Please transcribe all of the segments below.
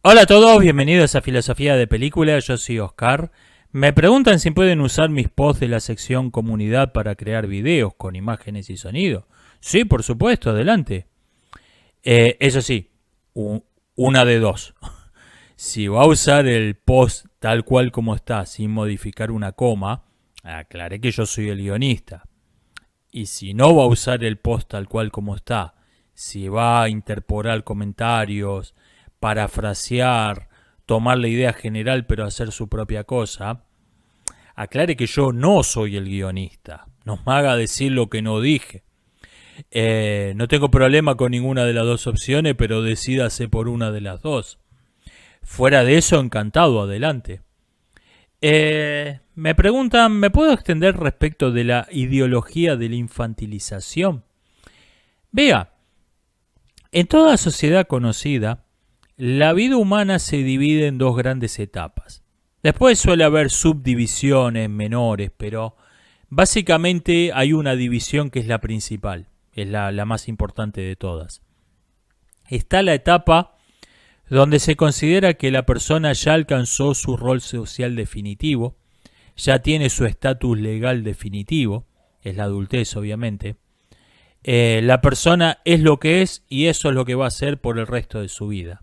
Hola a todos, bienvenidos a Filosofía de Película, yo soy Oscar. Me preguntan si pueden usar mis posts de la sección comunidad para crear videos con imágenes y sonido. Sí, por supuesto, adelante. Eso sí, una de dos. Si va a usar el post tal cual como está, sin modificar una coma, aclaré que yo soy el guionista. Y si no va a usar el post tal cual como está, si va a interpolar comentarios, parafrasear, tomar la idea general pero hacer su propia cosa, aclare que yo no soy el guionista. No me haga decir lo que no dije. No tengo problema con ninguna de las dos opciones, pero decídase por una de las dos. Fuera de eso, encantado, adelante. Me preguntan, ¿me puedo extender respecto de la ideología de la infantilización? Vea, en toda sociedad conocida, la vida humana se divide en dos grandes etapas. Después suele haber subdivisiones menores, pero básicamente hay una división que es la principal, es la más importante de todas. Está la etapa donde se considera que la persona ya alcanzó su rol social definitivo, ya tiene su estatus legal definitivo, es la adultez obviamente. La persona es lo que es y eso es lo que va a hacer por el resto de su vida.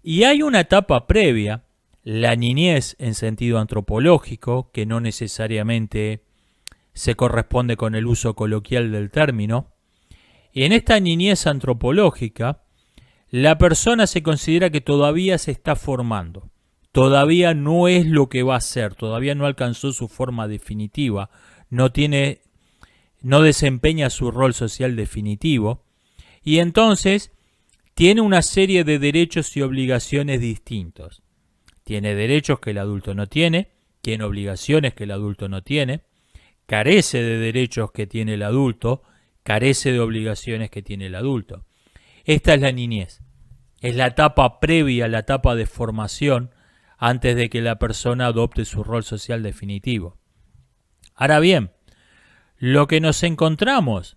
Y hay una etapa previa, la niñez en sentido antropológico, que no necesariamente se corresponde con el uso coloquial del término. Y en esta niñez antropológica, la persona se considera que todavía se está formando, todavía no es lo que va a ser, todavía no alcanzó su forma definitiva, no desempeña su rol social definitivo, y entonces tiene una serie de derechos y obligaciones distintos. Tiene derechos que el adulto no tiene obligaciones que el adulto no tiene, carece de derechos que tiene el adulto, carece de obligaciones que tiene el adulto. Esta es la niñez. Es la etapa previa, la etapa de formación, antes de que la persona adopte su rol social definitivo. Ahora bien, lo que nos encontramos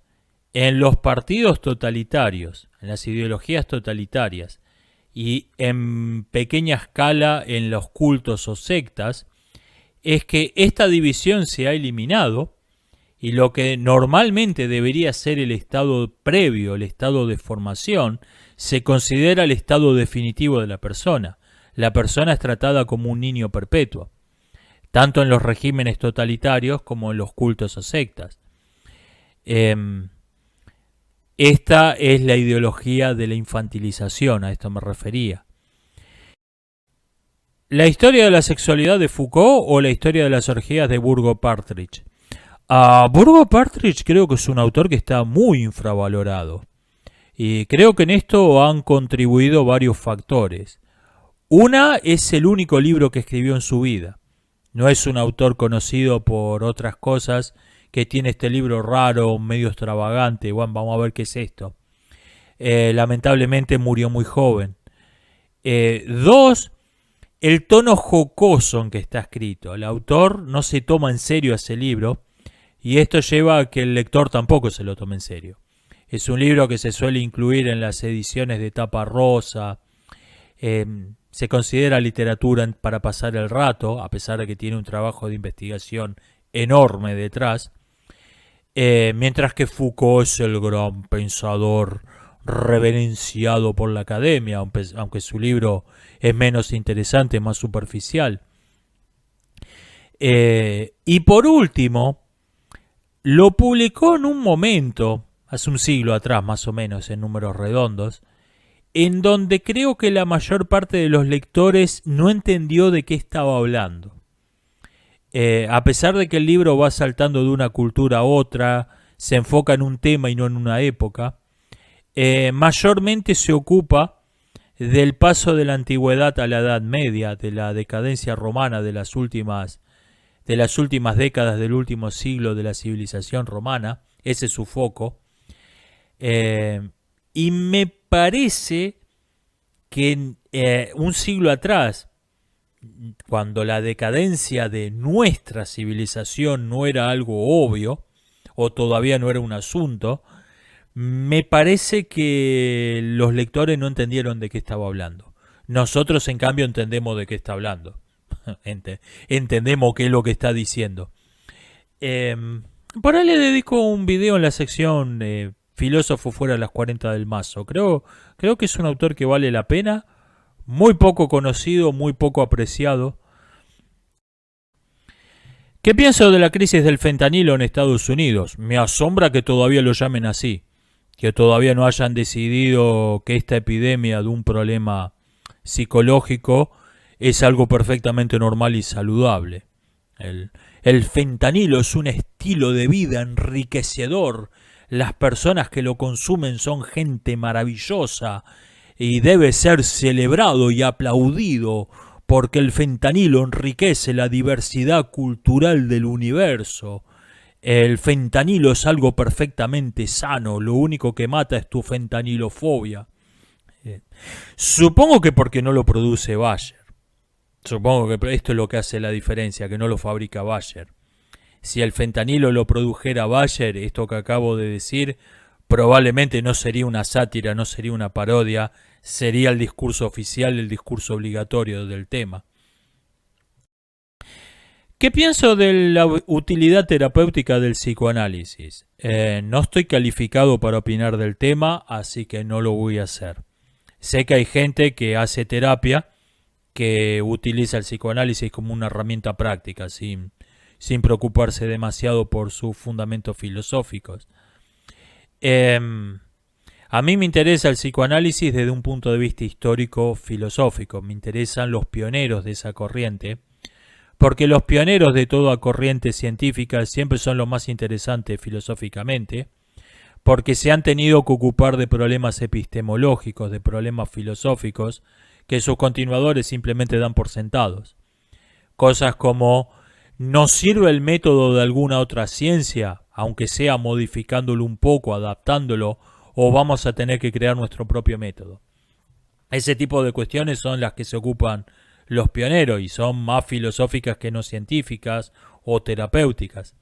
en los partidos totalitarios, en las ideologías totalitarias y en pequeña escala en los cultos o sectas, es que esta división se ha eliminado y lo que normalmente debería ser el estado previo, el estado de formación, se considera el estado definitivo de la persona. La persona es tratada como un niño perpetuo, tanto en los regímenes totalitarios como en los cultos o sectas. Esta es la ideología de la infantilización, a esto me refería. ¿La historia de la sexualidad de Foucault o la historia de las orgías de Burgo Partridge? Burgo Partridge creo que es un autor que está muy infravalorado. Y creo que en esto han contribuido varios factores. Una es el único libro que escribió en su vida. No es un autor conocido por otras cosas, que tiene este libro raro, medio extravagante. Bueno, vamos a ver qué es esto. Lamentablemente murió muy joven. Dos, el tono jocoso en que está escrito. El autor no se toma en serio ese libro y esto lleva a que el lector tampoco se lo tome en serio. Es un libro que se suele incluir en las ediciones de tapa rosa. Se considera literatura para pasar el rato, a pesar de que tiene un trabajo de investigación enorme detrás. Mientras que Foucault es el gran pensador reverenciado por la academia, aunque su libro es menos interesante, más superficial. Y por último, lo publicó en un momento, hace un siglo atrás más o menos, en números redondos, en donde creo que la mayor parte de los lectores no entendió de qué estaba hablando. A pesar de que el libro va saltando de una cultura a otra, se enfoca en un tema y no en una época, mayormente se ocupa del paso de la antigüedad a la Edad Media, de la decadencia romana de las últimas décadas del último siglo de la civilización romana. Ese es su foco. Y me parece que un siglo atrás, cuando la decadencia de nuestra civilización no era algo obvio, o todavía no era un asunto, me parece que los lectores no entendieron de qué estaba hablando. Nosotros, en cambio, entendemos de qué está hablando. Entendemos qué es lo que está diciendo. Eh, por ahí le dedico un video en la sección Filósofo fuera de las 40 del mazo. Creo que es un autor que vale la pena. Muy poco conocido, muy poco apreciado. ¿Qué pienso de la crisis del fentanilo en Estados Unidos? Me asombra que todavía lo llamen así. Que todavía no hayan decidido que esta epidemia de un problema psicológico es algo perfectamente normal y saludable. El fentanilo es un estilo de vida enriquecedor. Las personas que lo consumen son gente maravillosa y debe ser celebrado y aplaudido porque el fentanilo enriquece la diversidad cultural del universo. El fentanilo es algo perfectamente sano, lo único que mata es tu fentanilofobia. Supongo que porque no lo produce Bayer. Supongo que esto es lo que hace la diferencia, que no lo fabrica Bayer. Si el fentanilo lo produjera Bayer, esto que acabo de decir, probablemente no sería una sátira, no sería una parodia, sería el discurso oficial, el discurso obligatorio del tema. ¿Qué pienso de la utilidad terapéutica del psicoanálisis? No estoy calificado para opinar del tema, así que no lo voy a hacer. Sé que hay gente que hace terapia, que utiliza el psicoanálisis como una herramienta práctica, sin preocuparse demasiado por sus fundamentos filosóficos. A mí me interesa el psicoanálisis desde un punto de vista histórico-filosófico. Me interesan los pioneros de esa corriente, porque los pioneros de toda corriente científica siempre son los más interesantes filosóficamente, porque se han tenido que ocupar de problemas epistemológicos, de problemas filosóficos, que sus continuadores simplemente dan por sentados. Cosas como, ¿nos sirve el método de alguna otra ciencia, aunque sea modificándolo un poco, adaptándolo, o vamos a tener que crear nuestro propio método? Ese tipo de cuestiones son las que se ocupan los pioneros y son más filosóficas que no científicas o terapéuticas.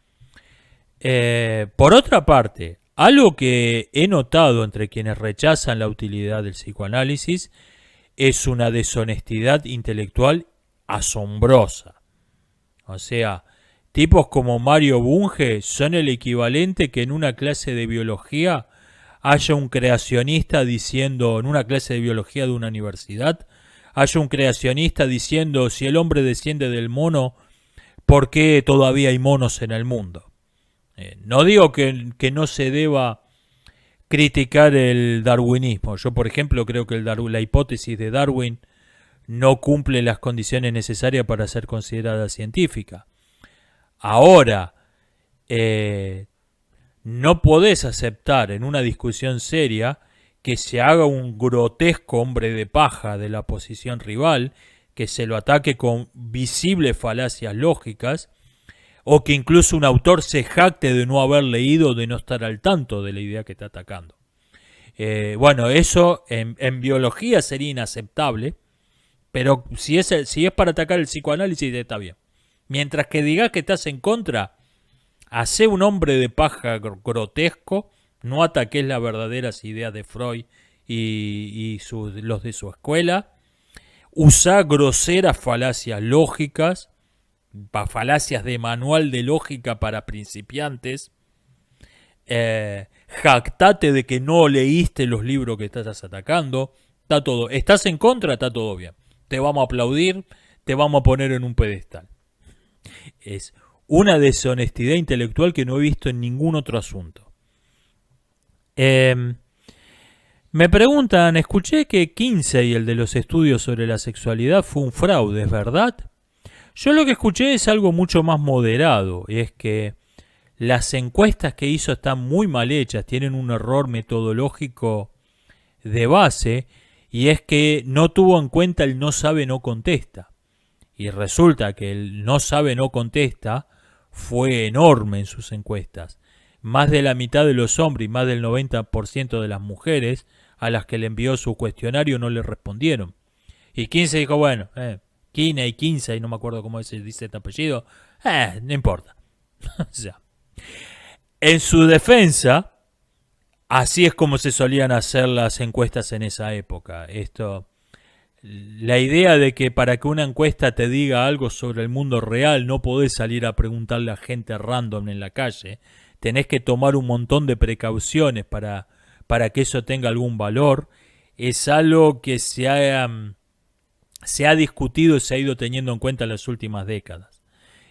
Por otra parte, algo que he notado entre quienes rechazan la utilidad del psicoanálisis es una deshonestidad intelectual asombrosa. O sea, tipos como Mario Bunge son el equivalente que en una clase de biología haya un creacionista diciendo, en una clase de biología de una universidad, haya un creacionista diciendo, si el hombre desciende del mono, ¿por qué todavía hay monos en el mundo? No digo que no se deba criticar el darwinismo. Yo, por ejemplo, creo que la hipótesis de Darwin no cumple las condiciones necesarias para ser considerada científica. Ahora, no podés aceptar en una discusión seria que se haga un grotesco hombre de paja de la posición rival, que se lo ataque con visibles falacias lógicas, o que incluso un autor se jacte de no haber leído, de no estar al tanto de la idea que está atacando. Bueno, eso en biología sería inaceptable, pero si es para atacar el psicoanálisis está bien. Mientras que digas que estás en contra, hacé un hombre de paja grotesco, no ataques las verdaderas ideas de Freud y los de su escuela, usá groseras falacias lógicas, falacias de manual de lógica para principiantes, jactate de que no leíste los libros que estás atacando, está todo, estás en contra, está todo bien, te vamos a aplaudir, te vamos a poner en un pedestal. Es una deshonestidad intelectual que no he visto en ningún otro asunto. Me preguntan, escuché que Kinsey, el de los estudios sobre la sexualidad, fue un fraude, ¿es verdad? Yo lo que escuché es algo mucho más moderado, y es que las encuestas que hizo están muy mal hechas, tienen un error metodológico de base, y es que no tuvo en cuenta el no sabe, no contesta. Y resulta que el no sabe, no contesta fue enorme en sus encuestas. Más de la mitad de los hombres y más del 90% de las mujeres a las que le envió su cuestionario no le respondieron. Y Kinsey dijo, bueno, Kinsey, no me acuerdo cómo dice este apellido, no importa. O sea, en su defensa, así es como se solían hacer las encuestas en esa época. La idea de que para que una encuesta te diga algo sobre el mundo real no podés salir a preguntarle a gente random en la calle. Tenés que tomar un montón de precauciones para que eso tenga algún valor. Es algo que se ha discutido y se ha ido teniendo en cuenta en las últimas décadas.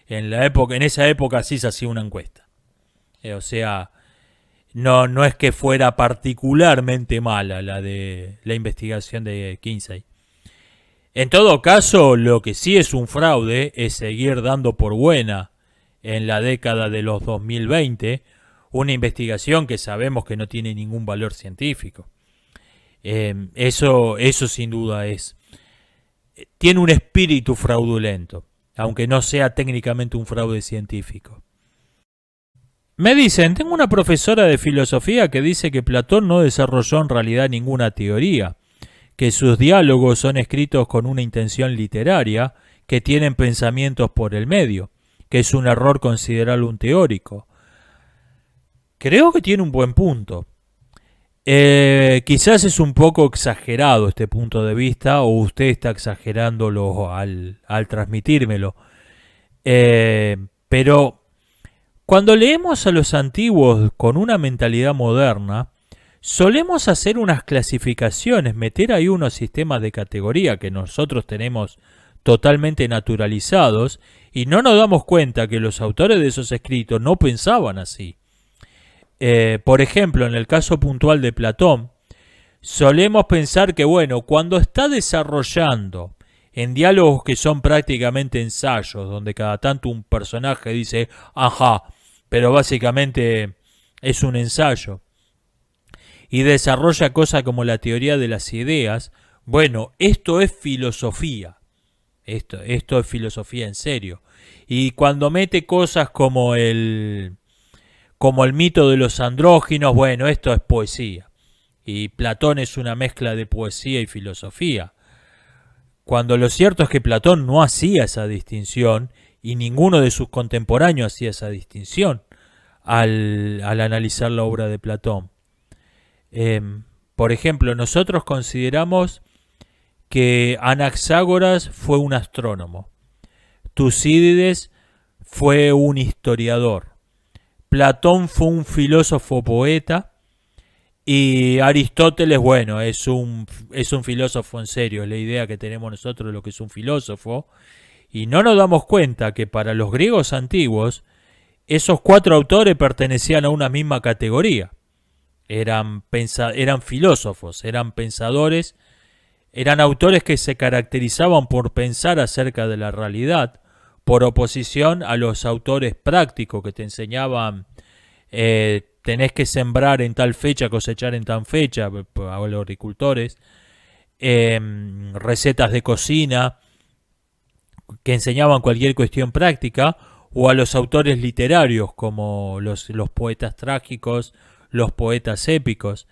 En esa época sí se hacía una encuesta. O sea, no es que fuera particularmente mala la de la investigación de Kinsey. En todo caso, lo que sí es un fraude es seguir dando por buena en la década de los 2020 una investigación que sabemos que no tiene ningún valor científico. Eso sin duda tiene un espíritu fraudulento, aunque no sea técnicamente un fraude científico. Me dicen, tengo una profesora de filosofía que dice que Platón no desarrolló en realidad ninguna teoría, que sus diálogos son escritos con una intención literaria, que tienen pensamientos por el medio, que es un error considerarlo un teórico. Creo que tiene un buen punto. Quizás es un poco exagerado este punto de vista, o usted está exagerándolo al transmitírmelo. Pero cuando leemos a los antiguos con una mentalidad moderna, solemos hacer unas clasificaciones, meter ahí unos sistemas de categoría que nosotros tenemos totalmente naturalizados y no nos damos cuenta que los autores de esos escritos no pensaban así. Por ejemplo, en el caso puntual de Platón, solemos pensar que, bueno, cuando está desarrollando en diálogos que son prácticamente ensayos, donde cada tanto un personaje dice, ajá, pero básicamente es un ensayo, y desarrolla cosas como la teoría de las ideas, bueno, esto es filosofía. Esto es filosofía en serio. Y cuando mete cosas como el mito de los andróginos, bueno, esto es poesía. Y Platón es una mezcla de poesía y filosofía. Cuando lo cierto es que Platón no hacía esa distinción y ninguno de sus contemporáneos hacía esa distinción al analizar la obra de Platón. Por ejemplo, nosotros consideramos que Anaxágoras fue un astrónomo, Tucídides fue un historiador, Platón fue un filósofo poeta y Aristóteles, bueno, es un filósofo en serio, es la idea que tenemos nosotros de lo que es un filósofo, y no nos damos cuenta que para los griegos antiguos esos cuatro autores pertenecían a una misma categoría. Eran filósofos, eran pensadores, eran autores que se caracterizaban por pensar acerca de la realidad, por oposición a los autores prácticos que te enseñaban tenés que sembrar en tal fecha, cosechar en tal fecha, a los agricultores, recetas de cocina que enseñaban cualquier cuestión práctica, o a los autores literarios como los poetas trágicos, los poetas épicos.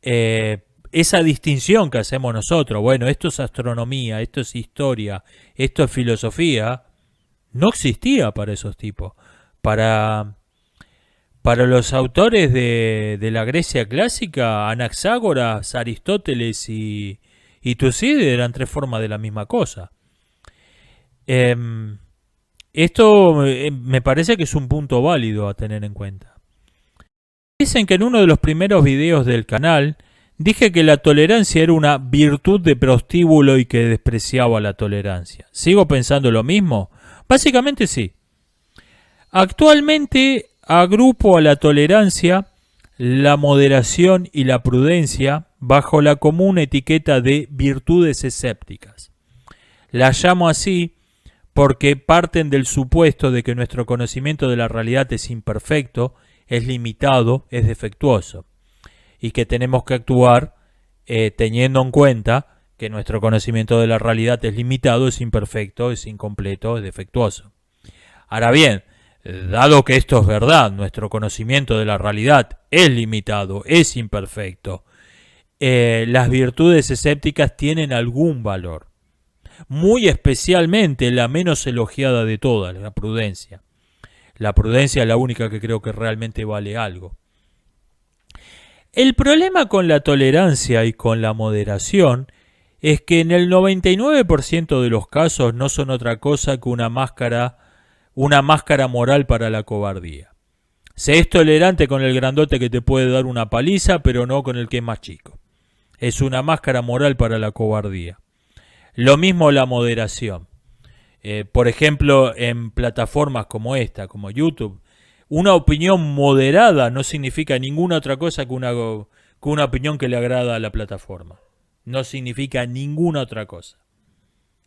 Esa distinción que hacemos nosotros, bueno, esto es astronomía, esto es historia, esto es filosofía, no existía para esos tipos. Para los autores de la Grecia clásica, Anaxágoras, Aristóteles y Tucídides eran tres formas de la misma cosa. Esto me parece que es un punto válido a tener en cuenta. Dicen que en uno de los primeros videos del canal dije que la tolerancia era una virtud de prostíbulo y que despreciaba la tolerancia. ¿Sigo pensando lo mismo? Básicamente sí. Actualmente agrupo a la tolerancia, la moderación y la prudencia bajo la común etiqueta de virtudes escépticas. Las llamo así porque parten del supuesto de que nuestro conocimiento de la realidad es imperfecto, es limitado, es defectuoso, y que tenemos que actuar teniendo en cuenta que nuestro conocimiento de la realidad es limitado, es imperfecto, es incompleto, es defectuoso. Ahora bien, dado que esto es verdad, nuestro conocimiento de la realidad es limitado, es imperfecto, las virtudes escépticas tienen algún valor. Muy especialmente la menos elogiada de todas, la prudencia. La prudencia es la única que creo que realmente vale algo. El problema con la tolerancia y con la moderación es que en el 99% de los casos no son otra cosa que una máscara moral para la cobardía. Se es tolerante con el grandote que te puede dar una paliza, pero no con el que es más chico. Es una máscara moral para la cobardía. Lo mismo la moderación. Por ejemplo, en plataformas como esta, como YouTube, una opinión moderada no significa ninguna otra cosa que una opinión que le agrada a la plataforma. No significa ninguna otra cosa.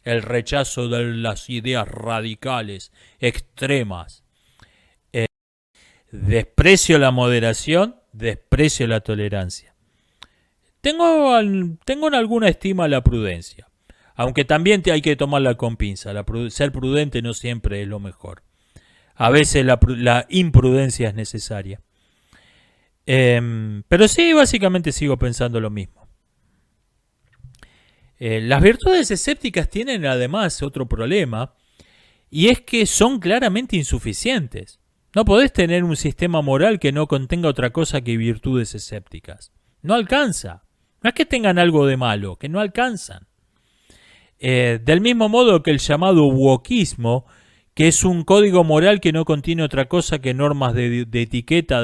El rechazo de las ideas radicales, extremas. Desprecio la moderación, desprecio la tolerancia. Tengo en alguna estima la prudencia, aunque también hay que tomarla con pinza. Ser prudente no siempre es lo mejor. A veces la imprudencia es necesaria. Pero sí, básicamente sigo pensando lo mismo. Las virtudes escépticas tienen además otro problema, y es que son claramente insuficientes. No podés tener un sistema moral que no contenga otra cosa que virtudes escépticas. No alcanza. No es que tengan algo de malo, que no alcanzan. Del mismo modo que el llamado wokismo, que es un código moral que no contiene otra cosa que normas de etiqueta,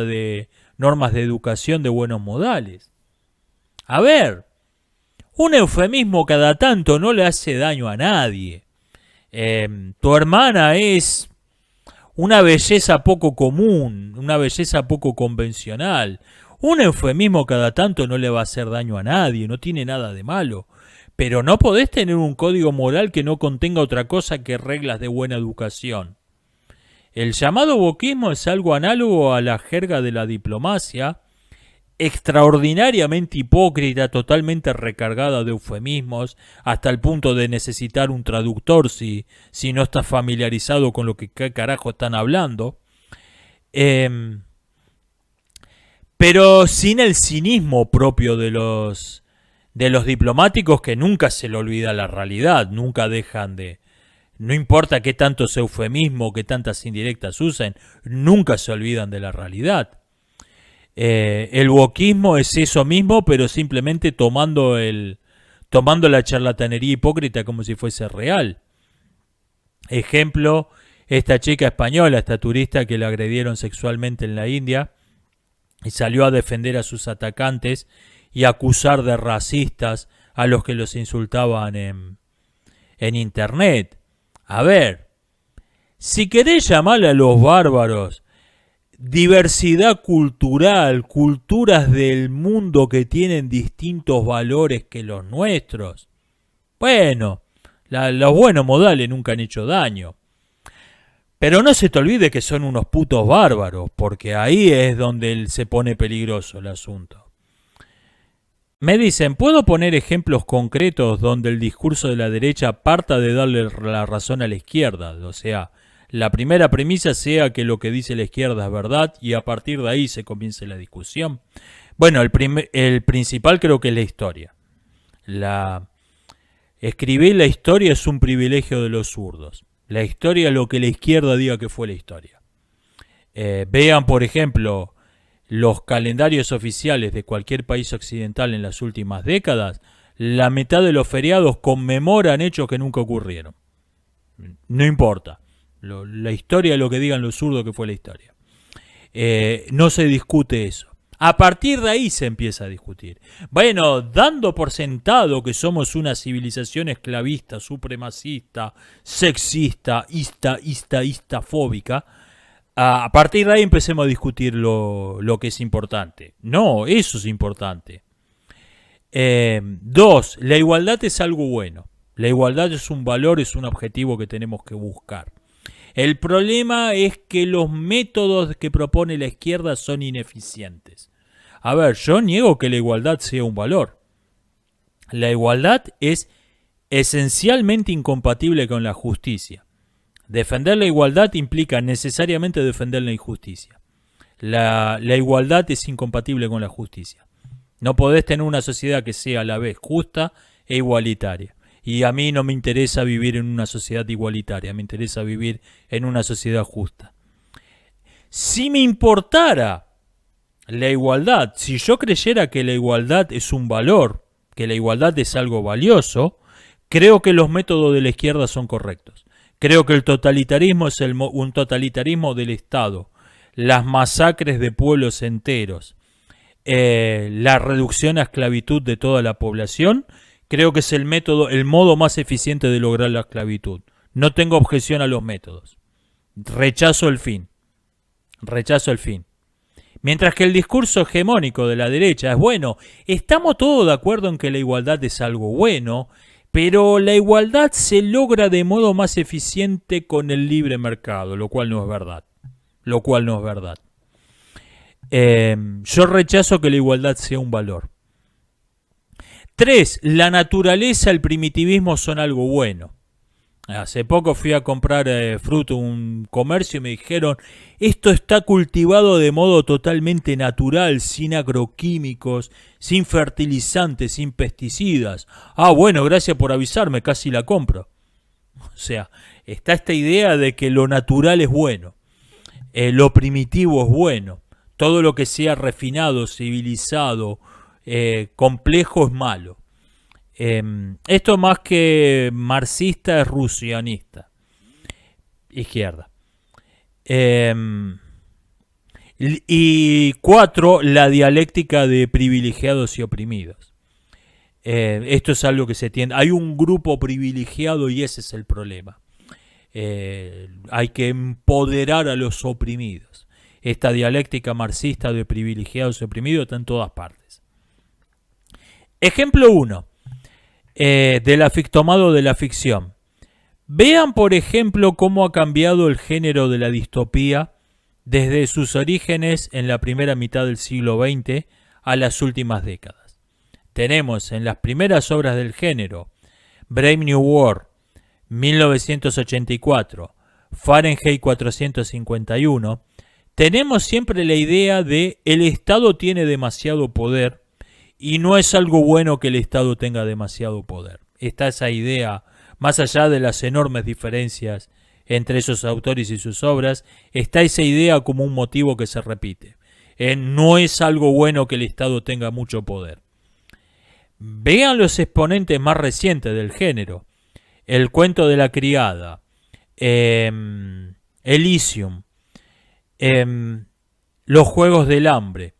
normas de educación, de buenos modales. A ver, un eufemismo cada tanto no le hace daño a nadie. Tu hermana es una belleza poco común, una belleza poco convencional. Un eufemismo cada tanto no le va a hacer daño a nadie, no tiene nada de malo. Pero no podés tener un código moral que no contenga otra cosa que reglas de buena educación. El llamado wokismo es algo análogo a la jerga de la diplomacia, extraordinariamente hipócrita, totalmente recargada de eufemismos, hasta el punto de necesitar un traductor si no estás familiarizado con lo que carajo están hablando. Pero sin el cinismo propio de los diplomáticos, que nunca se le olvida la realidad, nunca dejan de... No importa qué tantos eufemismos, qué tantas indirectas usen, nunca se olvidan de la realidad. El wokismo es eso mismo, pero simplemente tomando la charlatanería hipócrita como si fuese real. Ejemplo, esta chica española, esta turista que la agredieron sexualmente en la India y salió a defender a sus atacantes y acusar de racistas a los que los insultaban en internet. A ver, si querés llamarle a los bárbaros diversidad cultural, culturas del mundo que tienen distintos valores que los nuestros, bueno, los buenos modales nunca han hecho daño. Pero no se te olvide que son unos putos bárbaros, porque ahí es donde se pone peligroso el asunto. Me dicen, ¿puedo poner ejemplos concretos donde el discurso de la derecha parta de darle la razón a la izquierda? O sea, la primera premisa sea que lo que dice la izquierda es verdad y a partir de ahí se comience la discusión. Bueno, el principal creo que es la historia. Escribir la historia es un privilegio de los zurdos. La historia es lo que la izquierda diga que fue la historia. Vean, por ejemplo, los calendarios oficiales de cualquier país occidental en las últimas décadas. La mitad de los feriados conmemoran hechos que nunca ocurrieron. No importa. La historia es lo que digan los zurdos que fue la historia. No se discute eso. A partir de ahí se empieza a discutir. Bueno, dando por sentado que somos una civilización esclavista, supremacista, sexista, istafóbica, a partir de ahí empecemos a discutir lo que es importante. No, eso es importante. 2. La igualdad es algo bueno. La igualdad es un valor, es un objetivo que tenemos que buscar. El problema es que los métodos que propone la izquierda son ineficientes. A ver, yo niego que la igualdad sea un valor. La igualdad es esencialmente incompatible con la justicia. Defender la igualdad implica necesariamente defender la injusticia. La igualdad es incompatible con la justicia. No podés tener una sociedad que sea a la vez justa e igualitaria. Y a mí no me interesa vivir en una sociedad igualitaria, me interesa vivir en una sociedad justa. Si me importara la igualdad, si yo creyera que la igualdad es un valor que la igualdad es algo valioso, creo que los métodos de la izquierda son correctos. Creo que el totalitarismo es un totalitarismo del Estado. Las masacres de pueblos enteros, la reducción a esclavitud de toda la población, creo que es el modo más eficiente de lograr la esclavitud. No tengo objeción a los métodos. Rechazo el fin. Mientras que el discurso hegemónico de la derecha es, bueno, estamos todos de acuerdo en que la igualdad es algo bueno, pero la igualdad se logra de modo más eficiente con el libre mercado, lo cual no es verdad. Yo rechazo que la igualdad sea un valor. 3. La naturaleza, el primitivismo son algo bueno. Hace poco fui a comprar fruto a un comercio y me dijeron, esto está cultivado de modo totalmente natural, sin agroquímicos, sin fertilizantes, sin pesticidas. Ah, bueno, gracias por avisarme, casi la compro. O sea, está esta idea de que lo natural es bueno, lo primitivo es bueno, todo lo que sea refinado, civilizado, complejo es malo. Esto más que marxista es rusianista, izquierda. Y 4, la dialéctica de privilegiados y oprimidos. Esto es algo que se tiende. Hay un grupo privilegiado y ese es el problema. Hay que empoderar a los oprimidos. Esta dialéctica marxista de privilegiados y oprimidos está en todas partes. Ejemplo 1. Tomado de la ficción. Vean, por ejemplo, cómo ha cambiado el género de la distopía desde sus orígenes en la primera mitad del siglo XX a las últimas décadas. Tenemos en las primeras obras del género Brave New World, 1984, Fahrenheit 451, tenemos siempre la idea de el Estado tiene demasiado poder y no es algo bueno que el Estado tenga demasiado poder. Está esa idea, más allá de las enormes diferencias entre esos autores y sus obras, está esa idea como un motivo que se repite. No es algo bueno que el Estado tenga mucho poder. Vean los exponentes más recientes del género. El cuento de la criada, Elysium, los juegos del hambre.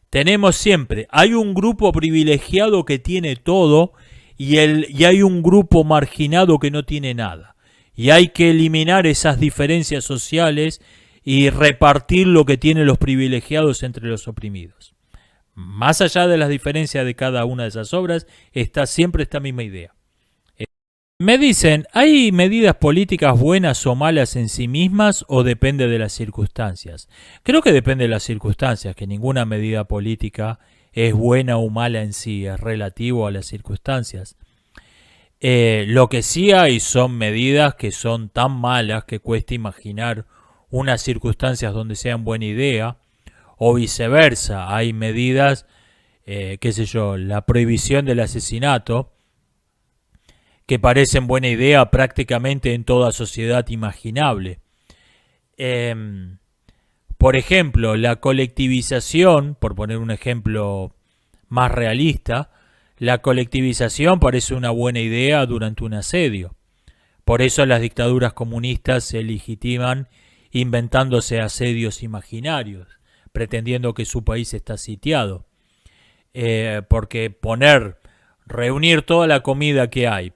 Tenemos siempre, hay un grupo privilegiado que tiene todo y hay un grupo marginado que no tiene nada. Y hay que eliminar esas diferencias sociales y repartir lo que tienen los privilegiados entre los oprimidos. Más allá de las diferencias de cada una de esas obras, está siempre esta misma idea. Me dicen, ¿hay medidas políticas buenas o malas en sí mismas o depende de las circunstancias? Creo que depende de las circunstancias, que ninguna medida política es buena o mala en sí, es relativo a las circunstancias. Lo que sí hay son medidas que son tan malas que cuesta imaginar unas circunstancias donde sean buena idea, o viceversa, hay medidas, qué sé yo, la prohibición del asesinato, que parecen buena idea prácticamente en toda sociedad imaginable. Por ejemplo, la colectivización, por poner un ejemplo más realista, la colectivización parece una buena idea durante un asedio. Por eso las dictaduras comunistas se legitiman inventándose asedios imaginarios, pretendiendo que su país está sitiado. Porque reunir toda la comida que hay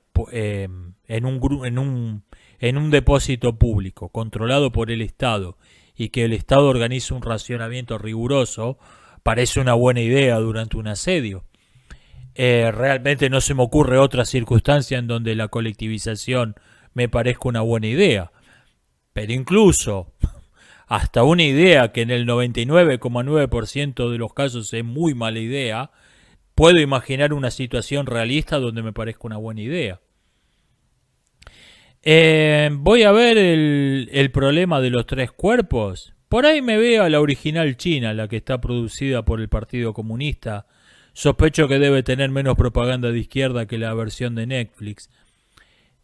en un depósito público controlado por el Estado y que el Estado organice un racionamiento riguroso parece una buena idea durante un asedio. Realmente no se me ocurre otra circunstancia en donde la colectivización me parezca una buena idea. Pero incluso hasta una idea que en el 99,9% de los casos es muy mala idea, puedo imaginar una situación realista donde me parezca una buena idea. Voy a ver el problema de los tres cuerpos. Por ahí me veo a la original china, la que está producida por el Partido Comunista. Sospecho que debe tener menos propaganda de izquierda que la versión de Netflix.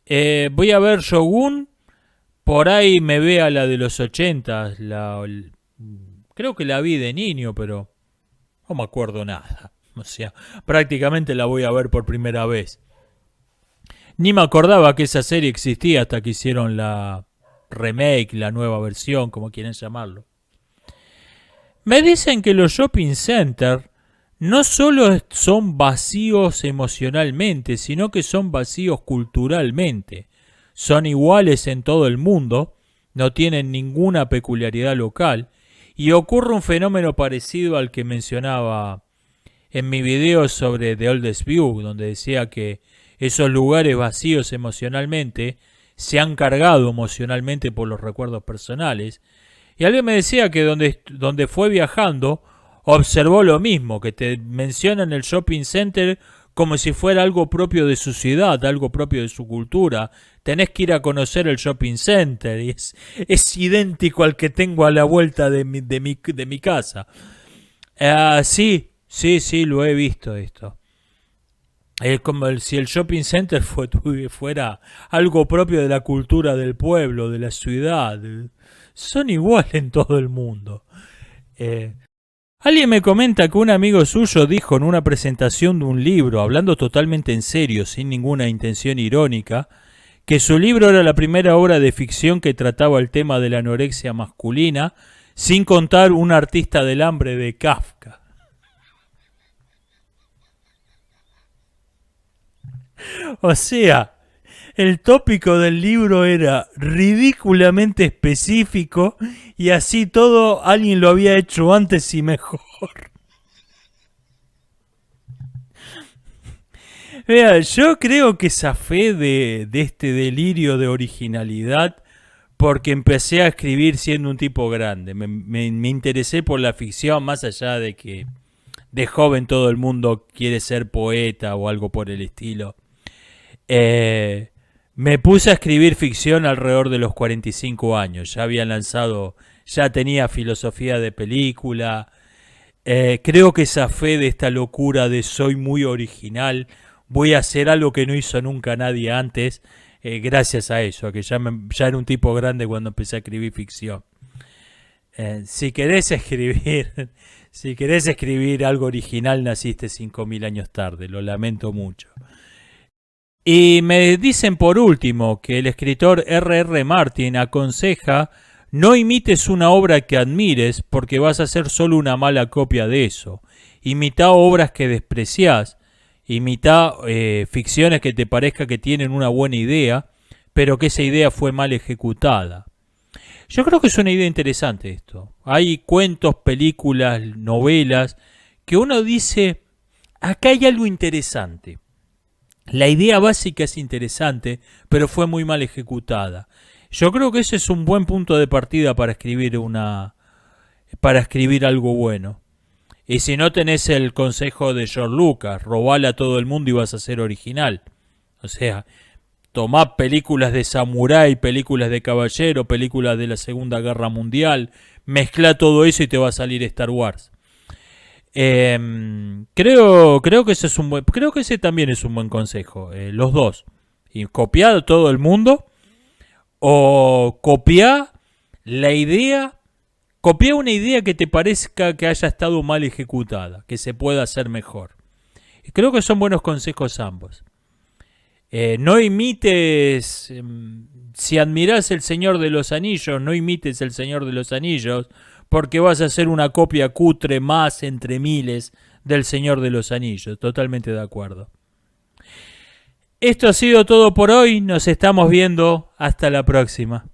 Voy a ver Shogun. Por ahí me veo a la de los 80. Creo que la vi de niño, pero no me acuerdo nada. O sea, prácticamente la voy a ver por primera vez. Ni me acordaba que esa serie existía hasta que hicieron la remake, la nueva versión, como quieren llamarlo. Me dicen que los shopping centers no solo son vacíos emocionalmente, sino que son vacíos culturalmente. Son iguales en todo el mundo, no tienen ninguna peculiaridad local, y ocurre un fenómeno parecido al que mencionaba en mi video sobre The Oldest View, donde decía que esos lugares vacíos emocionalmente se han cargado emocionalmente por los recuerdos personales. Y alguien me decía que donde fue viajando observó lo mismo, que te mencionan el shopping center como si fuera algo propio de su ciudad, algo propio de su cultura. Tenés que ir a conocer el shopping center y es idéntico al que tengo a la vuelta de mi casa. Sí, lo he visto esto. Es como si el shopping center fuera algo propio de la cultura del pueblo, de la ciudad. Son iguales en todo el mundo. Alguien me comenta que un amigo suyo dijo en una presentación de un libro, hablando totalmente en serio, sin ninguna intención irónica, que su libro era la primera obra de ficción que trataba el tema de la anorexia masculina, sin contar Un artista del hambre de Kafka. O sea, el tópico del libro era ridículamente específico y así todo alguien lo había hecho antes y mejor. Vea, yo creo que zafé de este delirio de originalidad porque empecé a escribir siendo un tipo grande. Me interesé por la ficción más allá de que de joven todo el mundo quiere ser poeta o algo por el estilo. Me puse a escribir ficción alrededor de los 45 años. Ya tenía filosofía de película. Creo que zafé de esta locura de soy muy original. Voy a hacer algo que no hizo nunca nadie antes. Gracias a eso, a que ya era un tipo grande cuando empecé a escribir ficción. Si querés escribir algo original, naciste 5.000 años tarde. Lo lamento mucho. Y me dicen por último que el escritor R.R. Martin aconseja no imites una obra que admires porque vas a hacer solo una mala copia de eso. Imita obras que despreciás, imita ficciones que te parezca que tienen una buena idea, pero que esa idea fue mal ejecutada. Yo creo que es una idea interesante esto. Hay cuentos, películas, novelas, que uno dice, acá hay algo interesante. La idea básica es interesante, pero fue muy mal ejecutada. Yo creo que ese es un buen punto de partida para escribir algo bueno. Y si no tenés el consejo de George Lucas, robale a todo el mundo y vas a ser original. O sea, tomá películas de samurái, películas de caballero, películas de la Segunda Guerra Mundial, mezcla todo eso y te va a salir Star Wars. Creo que ese también es un buen consejo. Los dos. Y copiar a todo el mundo o copiar la idea. Copiar una idea que te parezca que haya estado mal ejecutada, que se pueda hacer mejor. Y creo que son buenos consejos ambos. No imites, si admirás El Señor de los Anillos, no imites El Señor de los Anillos, porque vas a hacer una copia cutre más entre miles del Señor de los Anillos. Totalmente de acuerdo. Esto ha sido todo por hoy. Nos estamos viendo. Hasta la próxima.